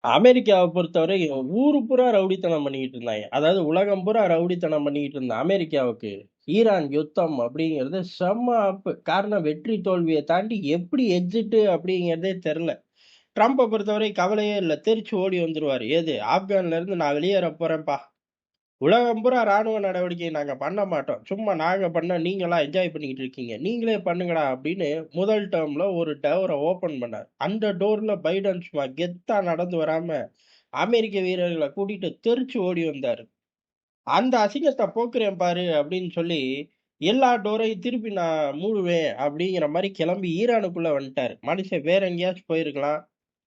அமெரிக்காவ பொறுத்தவரை ஊரு பூரா ரவுடித்தனம் பண்ணிக்கிட்டு இருந்தாங்க. அதாவது உலகம் பூரா ரவுடித்தனம் பண்ணிக்கிட்டு இருந்த அமெரிக்காவுக்கு, ஈரான் யுத்தம் அப்படிங்கிறது செம்ம ஆப்பு. காரணம் வெற்றி தோல்விய தாண்டி எப்படி எக்ஸிட் அப்படிங்கிறதே தெரியல. ட்ரம்ப பொறுத்தவரை கவலையே இல்ல. தெரிச்சு ஓடி வந்துருவாரு. ஏது ஆப்கான்ல இருந்து நான் வெளியேற போறேன்ப்பா. உலகம் பூரா ராணுவ நடவடிக்கை நாங்க பண்ண மாட்டோம். சும்மா நாங்க பண்ணா நீங்கலாம் என்ஜாய் பண்ணிக்கிட்டு இருக்கீங்க. நீங்களே பண்ணுங்கடா அப்படின்னு முதல் டெர்ம்ல ஒரு டோர ஓப்பன் பண்ணாரு. அந்த டோர்ல பைடன் சும்மா கெத்தா நடந்து வராம, அமெரிக்க வீரர்கள கூட்டிட்டு தெறிச்சு ஓடி வந்தாரு. அந்த அசிங்கத்த போக்குறேன் பாரு அப்படின்னு சொல்லி, எல்லா டோரையும் திருப்பி நான் மூடுவேன் அப்படிங்கிற மாரி கிளம்பி ஈரானுக்குள்ள வந்துட்டாரு. மனுஷன் வேற எங்கேயாச்சும் போயிருக்கலாம்.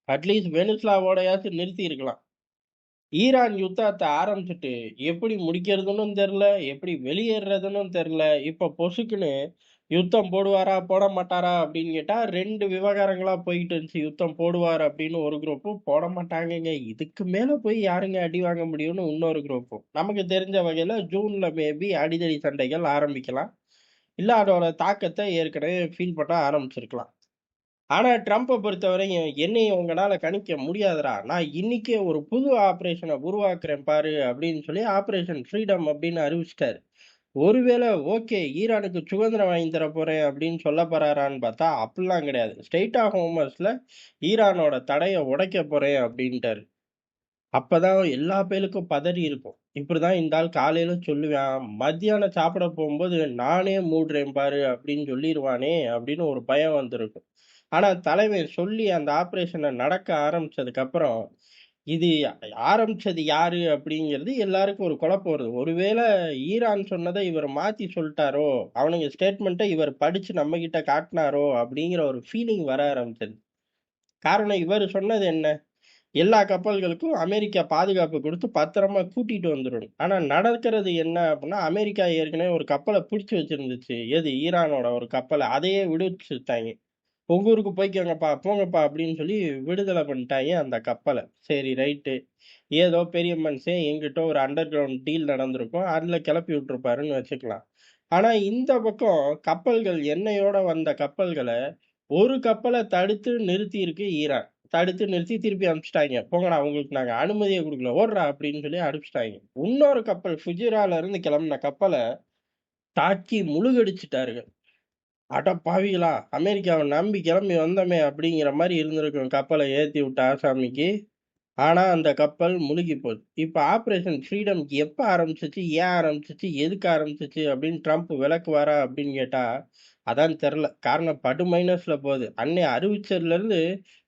அட்லீஸ்ட் வெனிசுலாவோடயாச்சும் நிறுத்தியிருக்கலாம். ஈரான் யுத்தத்த ஆரம்பிச்சுட்டு, எப்படி முடிக்கிறதுன்னும் தெரியல, எப்படி வெளியேறதுன்னும் தெரியல. இப்ப பொசுக்குன்னு யுத்தம் போடுவாரா, போட மாட்டாரா அப்படின்னு கேட்டா 2 விவகாரங்களா போயிட்டு இருந்துச்சு. யுத்தம் போடுவார் அப்படின்னு ஒரு குரூப்பும், போட மாட்டாங்கங்க. இதுக்கு மேல போய் யாருங்க அடி வாங்க முடியும்னு இன்னொரு குரூப்பும். நமக்கு தெரிஞ்ச வகையில ஜூன்ல மேபி அடிதடி சண்டைகள் ஆரம்பிக்கலாம். இல்ல அதோட தாக்கத்த ஏற்கனவே ஃபீல் பண்ண ஆரம்பிச்சிருக்கலாம். ஆனா, ட்ரம்ப பொறுத்தவரையும், "என்னைய உங்கனால கணிக்க முடியாதுடா. நான் இன்னிக்கே ஒரு புது ஆப்பரேஷன உருவாக்குறேன் பாரு" அப்படின்னு சொல்லி ஆப்பரேஷன் ஃப்ரீடம் அப்படின்னு அறிவிச்சுட்டாரு. ஒருவேள ஓகே, ஈரானுக்கு சுதந்திரம் வாங்கி தரப் போறேன் அப்படின்னு சொல்லப் போறாரான்னு பார்த்தா, அப்படிலாம் கிடையாது. ஸ்ட்ரெய்ட் ஆஃப் ஹோர்மஸ்ல ஈரானோட தடைய உடைக்கப் போறேன் அப்படின்ட்டாரு. அப்பதான் எல்லா பயலுக்கும் பதறி இருக்கும். இப்படிதான் இந்த ஆள் காலையில சொல்லுவான், மத்தியானம் சாப்பிட போகும்போது நானே மூடுறேன் பாரு அப்படின்னு சொல்லிருவானே அப்படின்னு ஒரு பயம் வந்திருக்கும். ஆனா தலைவன் சொல்லி அந்த ஆப்பரேஷன நடக்க ஆரம்பிச்சதுக்கு அப்புறம், இது ஆரம்பிச்சது யாரு அப்படிங்கிறது எல்லாருக்கும் ஒரு குழப்பம் வருது. ஒருவேளை ஈரான் சொன்னத இவர் மாத்தி சொல்ட்டாரோ, அவனுங்க ஸ்டேட்மெண்ட்ட இவர் படிச்சு நம்மகிட்ட காட்டுனாரோ அப்படிங்கிற ஒரு ஃபீலிங் வர ஆரம்பிச்சது. காரணம் இவரு சொன்னது என்ன? எல்லா கப்பல்களுக்கும் அமெரிக்கா பாதுகாப்பு குடுத்து பத்திரமா கூட்டிட்டு வந்துரணும். ஆனா நடக்கிறது என்ன அப்டின்னா, அமெரிக்கா ஏற்கனவே ஒரு கப்பல பிடிச்சு வச்சிருந்துச்சு. எது ஈரானோட ஒரு கப்பல. அதையே விடுவிச்சுட்டாய்ங்க. "உங்க ஊருக்கு போய்க்கோங்கப்பா, போங்கப்பா" அப்படின்னு சொல்லி விடுதலை பண்ணிட்டாய்ங்க அந்த கப்பல. சரி ரைட்டு. ஏதோ பெரிய மனுஷன் எங்கிட்டோ ஒரு அண்டர் கிரவுண்ட் டீல் நடந்திருக்கும். அதுல கிளப்பி விட்டுருப்பாருன்னு வச்சுக்கலாம். ஆனா இந்த பக்கம் கப்பல்கள் எண்ணெயோட வந்த கப்பல்கள, ஒரு கப்பல தடுத்து நிறுத்தியிருக்கு ஈரான். தடுத்து நிறுத்தி திருப்பி அனுப்பிச்சுட்டாய்ங்க. "போங்கடா உங்களுக்கு நாங்க அனுமதியே குடுக்கல. ஓட்றா" அப்படின்னு சொல்லி அனுப்பிச்சுட்டாய்ங்க. இன்னொரு கப்பல் ஃபுஜிரால இருந்து கிளம்புன கப்பல தாக்கி முழுகடிச்சுட்டாருங்க. "அட பாவிகளா! அமெரிக்காவ நம்பி கிளம்பி வந்தோமே" அப்படிங்கிற மாரி இருந்திருக்கும் கப்பல ஏத்தி விட்ட ஆசாமிக்கு. ஆனா அந்த கப்பல் முழுகி போச்சு. இப்ப ஆப்பரேஷன் ஃப்ரீடம் எப்ப ஆரம்பிச்சுச்சு? ஏன் ஆரம்பிச்சுச்சு? எதுக்கு ஆரம்பிச்சுச்சு? அப்படின்னு ட்ரம்ப் விளக்குவாரா? அப்படின்னு கேட்டா, அதான் தெர்ல. காரணம் படு மைனஸ்ல போகுது. அன்னைய அறிவிச்சதுலருந்து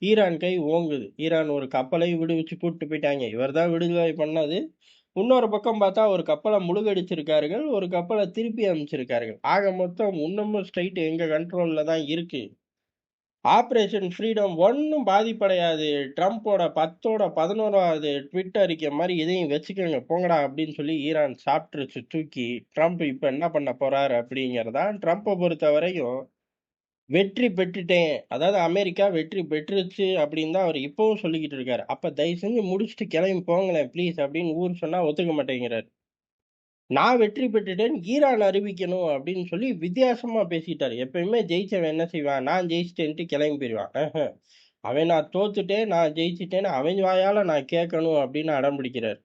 ஈரான் கை ஓங்குது. ஈரான் ஒரு கப்பலையும் விடுவிச்சு கூட்டு போயிட்டாய்ங்க. இவர் தான் விடுதலை பண்ணது. இன்னொரு பக்கம் பார்த்தா ஒரு கப்பல முழுகடிச்சிருக்கார்கள். ஒரு கப்பல திருப்பி அனுப்பிச்சிருக்கார்கள். ஆக மொத்தம் இன்னமும் ஸ்ட்ரெய்ட் எங்க கண்ட்ரோல்ல தான் இருக்கு. ஆப்பரேஷன் ஃப்ரீடம் ஒண்ணும் பாதிப்படையாது. ட்ரம்போட 10ஓட 11வது ட்வீட் அறிக்கை மாரி இதையும் வச்சுக்கங்க போங்கடா அப்படின்னு சொல்லி ஈரான் சாப்ட்ருச்சு தூக்கி. ட்ரம்ப் இப்ப என்ன பண்ண போறாரு அப்படிங்கிறது தான் ட்ரம்ப பொறுத்தவரையும் வெற்றி பெற்றுட்டேன். அதாவது அமெரிக்கா வெற்றி பெற்றுருச்சு அப்படின்னு தான் அவரு இப்பவும் சொல்லிக்கிட்டு இருக்காரு. அப்ப தயவு செஞ்சு முடிச்சுட்டு கிளம்பி போங்களேன் ப்ளீஸ் அப்படின்னு ஊர் சொன்னா ஒத்துக்க மாட்டேங்கிறாரு. நான் வெற்றி பெற்றுட்டேன் ஈரான் அறிவிக்கணும் அப்படின்னு சொல்லி வித்தியாசமா பேசிட்டாரு. எப்பயுமே ஜெயிச்சவன் என்ன செய்வான்? நான் ஜெயிச்சுட்டேன்ட்டு கிளம்பி போயிருவான். அவன் நான் தோத்துட்டேன், நான் ஜெயிச்சுட்டேன்னு அவன் வாயால நான் கேட்கணும் அப்படின்னு அடம் பிடிக்கிறாரு.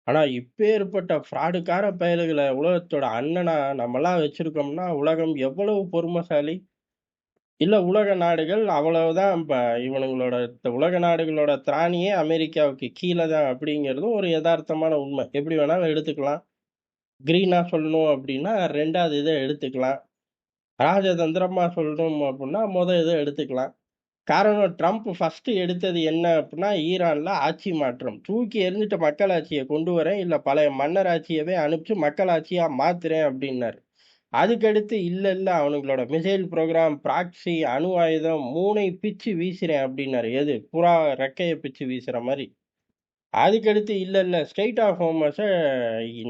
ஆனா இப்பேற்பட்ட ஃப்ராடுக்கார பயலுகள உலகத்தோட அண்ணனா நம்மலாம் வச்சிருக்கோம்னா, உலகம் எவ்வளவு பொறுமைசாலி? இல்ல உலக நாடுகள் அவ்வளவுதான் இவனுங்களோட உலக நாடுகளோட திராணியே அமெரிக்காவுக்கு கீழ தான் அப்படிங்கிறதும் ஒரு எதார்த்தமான உண்மை. எப்படி வேணாலும் எடுத்துக்கலாம். கிரீனா சொல்லணும் அப்படின்னா 2வது இத எடுத்துக்கலாம். ராஜதந்திரமா சொல்லணும் அப்படின்னா, இத எடுத்துக்கலாம். காரணம் ட்ரம்ப் ஃபர்ஸ்ட் எடுத்தது என்ன அப்படின்னா, ஈரான்ல ஆட்சி மாற்றம். தூக்கி எறிஞ்சிட்டு மக்களாட்சிய கொண்டு வரேன், இல்ல பழைய மன்னர் ஆட்சியவே அனுப்பிச்சு மக்களாட்சியா மாத்துறேன் அப்படின்னாரு. அதுக்கடுத்து இல்ல, இல்ல அவனுங்களோட மிசைல் ப்ரோகிராம், ப்ராக்ஸி, அணு ஆயுதம் 3யும் பிச்சு வீசுறேன் அப்படின்னாரு. எது? புறா ரெக்கைய பிச்சு வீசுற மாரி. அதுக்கடுத்து இல்ல, இல்ல ஸ்ட்ரெய்ட் ஆஃப் ஹோர்மஸ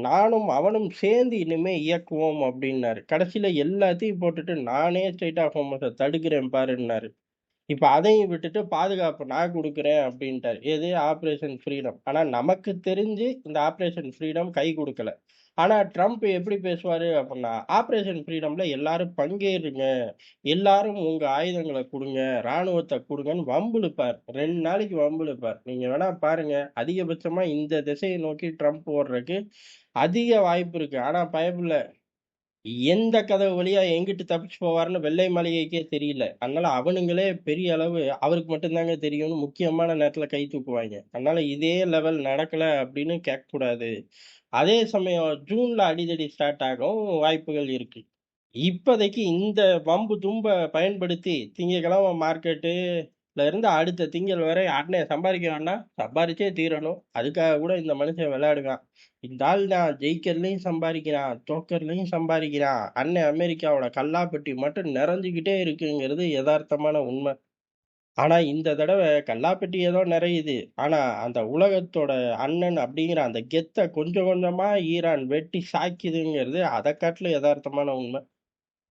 நானும் அவனும் சேர்ந்து இனிமே இயக்குவோம் அப்டின்னாரு. கடைசில எல்லாத்தையும் போட்டுட்டு நானே ஸ்ட்ரெய்ட் ஆஃப் ஹோர்மஸ தடுக்கிறேன் பாருன்னாரு. இப்ப அதையும் விட்டுட்டு பாதுகாப்பு நான் குடுக்குறேன் அப்டின்ட்டாரு. எது? Operation freedom. ஆனா நமக்கு தெரிஞ்சு இந்த ஆப்பரேஷன் ஃப்ரீடம் கை குடுக்கல. ஆனா ட்ரம்ப் எப்படி பேசுவாரு அப்படின்னா, ஆப்பரேஷன் ஃப்ரீடம்ல எல்லாரும் பங்கேறுங்க. எல்லாரும் உங்க ஆயுதங்கள குடுங்க, ராணுவத்த குடுங்கன்னு வம்பிழுப்பார். 2 நாளைக்கு வம்பிழுப்பார். நீங்க வேணா பாருங்க. அதிகபட்சமா இந்த திசைய நோக்கி ட்ரம்ப் ஓடுறக்கு அதிக வாய்ப்பு இருக்கு. ஆனா பயப்புள்ள எந்த கதவு வழியா எங்கிட்டு தப்பிச்சு போவாருன்னு வெள்ளை மாளிகைக்கே தெரியல. அதனால அவனுங்களே பெரிய அளவு அவருக்கு மட்டும் தாங்க தெரியும்னு முக்கியமான நேரத்துல கை தூக்குவாய்ங்க. அதனால இதே லெவல் நடக்கல அப்படின்னு கேட்கக்கூடாது. அதே சமயம் ஜூன்ல அடிதடி ஸ்டார்ட் ஆகும் வாய்ப்புகள் இருக்கு. இப்போதைக்கு இந்த வம்பு தும்ப பயன்படுத்தி திங்கட்கிழமை மார்க்கெட்டுல இருந்து அடுத்த திங்கள் வரை அண்ணன் சம்பாதிக்க வேண்டாம், சம்பாரிச்சே தீரணும். அதுக்காக கூட இந்த மனுஷன் விளையாடுவான். இந்த ஆள் நான் ஜெயிக்கிறதுலயும் சம்பாதிக்கிறான், தோக்கறதுலயும் சம்பாதிக்கிறான். அண்ணன் அமெரிக்காவோட கல்லாப்பெட்டி மட்டும் நிறைஞ்சுக்கிட்டே இருக்குங்கிறது யதார்த்தமான உண்மை. ஆனா இந்த தடவை கல்லாப்பெட்டி ஏதோ நிறையுது. ஆனா அந்த உலகத்தோட அண்ணன் அப்படிங்கிற அந்த கெத்த கொஞ்சம் கொஞ்சமா ஈரான் வெட்டி சாய்க்குதுங்கிறது அதை காட்டிலும் யதார்த்தமான உண்மை.